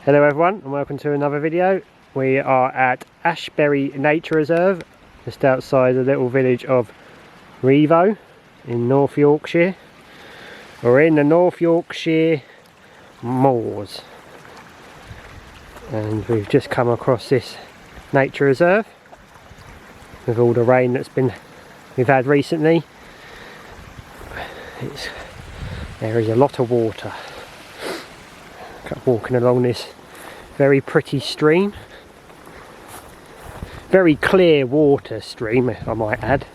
Hello everyone and welcome to another video. We are at Ashberry Nature Reserve, just outside the little village of Rievaulx in North Yorkshire. We're in the North Yorkshire Moors and we've just come across this nature reserve with all the rain we've had recently. There is a lot of water. Walking along this very pretty stream, very clear water stream, I might add.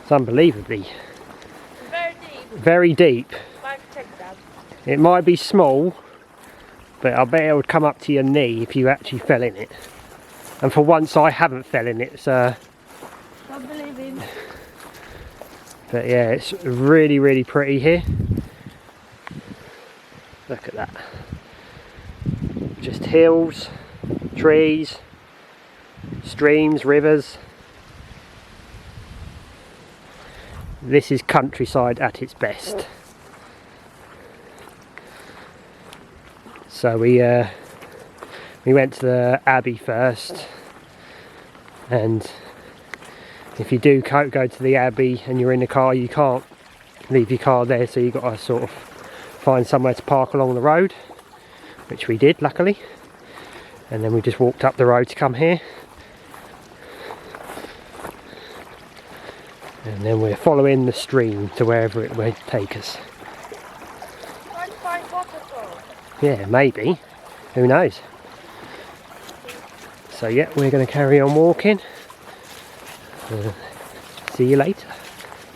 It's unbelievably very deep. It might be small, but I bet it would come up to your knee if you actually fell in it. And for once I haven't fell in it, so I believe him. But yeah, it's really pretty here. Look at that. Just hills, trees, streams, rivers. This is countryside at its best. So we went to the Abbey first, and if you do go to the Abbey and you're in the car, you can't leave your car there, so you've got to sort of find somewhere to park along the road, which we did luckily, and then we just walked up the road to come here, and then we're following the stream to wherever it may take us. Yeah, maybe, who knows. So yeah, we're going to carry on walking. See you later.